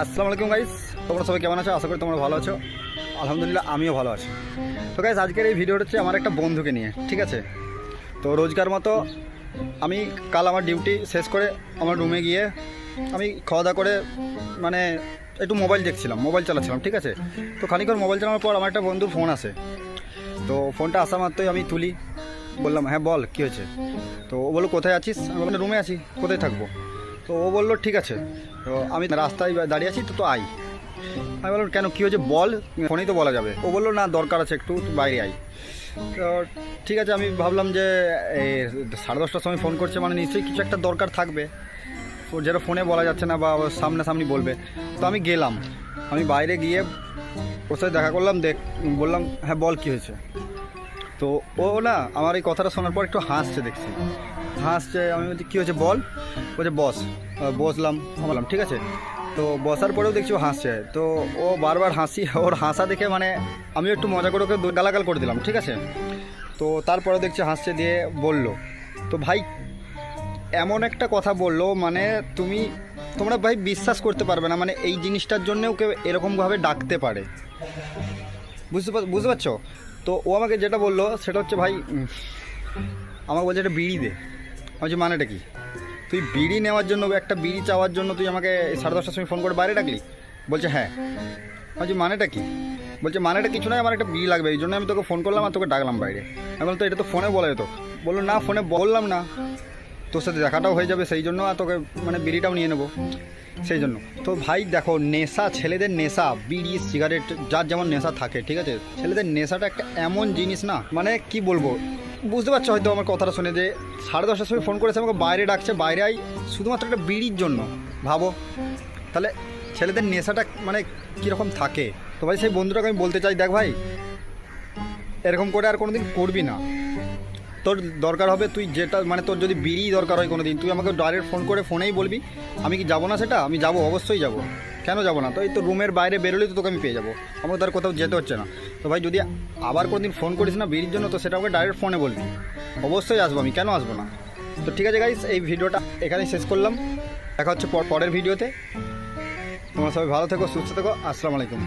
আসসালামু আলাইকুম গাইস, তোমরা সবাই কেমন আছো? আশা করি তোমরা ভালো আছো। আলহামদুলিল্লাহ আমিও ভালো আছি। তো গাইস, আজকের এই ভিডিওটা হচ্ছে আমার একটা বন্ধুকে নিয়ে, ঠিক আছে? তো রোজকার মতো আমি কাল আমার ডিউটি শেষ করে আমার রুমে গিয়ে আমি খাওয়া দাওয়া করে মানে একটু মোবাইল দেখছিলাম, মোবাইল চালাচ্ছিলাম, ঠিক আছে? তো খানিকক্ষণ মোবাইল চালানোর পর আমার একটা বন্ধুর ফোন আসে। তো ফোনটা আসা মাত্রই আমি তুলি, বললাম হ্যাঁ বল কী হয়েছে। তো ও বললো কোথায় আছিস? আমি বললাম রুমে আছি, কোথায় থাকবো? তো ও বললো ঠিক আছে, তো আমি রাস্তায় দাঁড়িয়ে আছি, তো আই। আমি বললাম কেন, কী হয়েছে বল, ফোনেই তো বলা যাবে। ও বললো না দরকার আছে, একটু বাইরে আই। তো ঠিক আছে, আমি ভাবলাম যে 10:30টার সময় ফোন করছে মানে নিশ্চয়ই কিছু একটা দরকার থাকবে, যেটা ফোনে বলা যাচ্ছে না বা সামনাসামনি বলবে। তো আমি গেলাম, আমি বাইরে গিয়ে ওর সাথে দেখা করলাম, বললাম হ্যাঁ বল কী হয়েছে। তো ও না আমার এই কথাটা শোনার পর একটু হাসছে, দেখছি হাসছে। আমি বলছি কী হয়েছে বল। বলছে বসলাম, বললাম ঠিক আছে। তো বসার পরেও দেখছি ও হাসছে। তো ও বারবার ওর হাসা দেখে মানে আমি একটু মজা করে ওকে গালাগাল করে দিলাম, ঠিক আছে? তো তারপরে দেখছি হাসছে, দিয়ে বলল তো ভাই এমন একটা কথা বললো মানে তোমরা ভাই বিশ্বাস করতে পারবে না, মানে এই জিনিসটার জন্য ওকে এরকমভাবে ডাকতে পারে, বুঝতে পারছো? তো ও আমাকে যেটা বললো সেটা হচ্ছে ভাই আমাকে বলছে একটা বিড়ি দে। আমি বলছি মানেটা কি? তুই বিড়ি নেওয়ার জন্য, একটা বিড়ি চাওয়ার জন্য তুই আমাকে 10:30টার সময় ফোন করে বাইরে ডাকলি? বলছে হ্যাঁ। আমি বলছি মানেটা কি? বলছে মানেটা কিছু নয়, আমার একটা বিড়ি লাগবে, এই জন্য আমি তোকে ফোন করলাম আর তোকে ডাকলাম বাইরে। আমি বললাম তো এটা তো ফোনে বলা যেত। বললো না ফোনে বললাম না, তোর সাথে দেখাটাও হয়ে যাবে সেই জন্য, আর তোকে মানে বিড়িটাও নিয়ে নেবো সেই জন্য। তো ভাই দেখো, নেশা, ছেলেদের নেশা, বিড়ি সিগারেট যার যেমন নেশা থাকে, ঠিক আছে? ছেলেদের নেশাটা একটা এমন জিনিস না, মানে কি বলবো, বুঝতে পারছো হয়তো আমার কথাটা শুনে, যে 10:30টার সময় ফোন করেছে আমাকে বাইরে ডাকছে, বাইরে আই শুধুমাত্র একটা বিড়ির জন্য। ভাবো তাহলে ছেলেদের নেশাটা মানে কীরকম থাকে। তো ভাই সেই বন্ধুটাকে আমি বলতে চাই, দেখ ভাই এরকম করে আর কোনো দিন করবি না। তোর দরকার হবে, তুই যেটা মানে তোর যদি বিড়ি দরকার হয় কোনো দিন, তুই আমাকে ডাইরেক্ট ফোন করে ফোনেই বলবি। আমি কি যাবো না সেটা? আমি যাবো, অবশ্যই যাবো, কেন যাবো না? তো এই তো রুমের বাইরে বেরোলেই তো তোকে আমি পেয়ে যাবো, আমার তার কোথাও যেতে হচ্ছে না। তো ভাই যদি আবার কোনো দিন ফোন করিস না বিড়ির জন্য, তো সেটা আমাকে ডাইরেক্ট ফোনে বলবি, অবশ্যই আসবো, আমি কেন আসবো না? তো ঠিক আছে গাইস, এই ভিডিওটা এখানেই শেষ করলাম, দেখা হচ্ছে পরের ভিডিওতে। তোমরা সবাই ভালো থেকো, সুস্থ থেকো, আসসালামু আলাইকুম।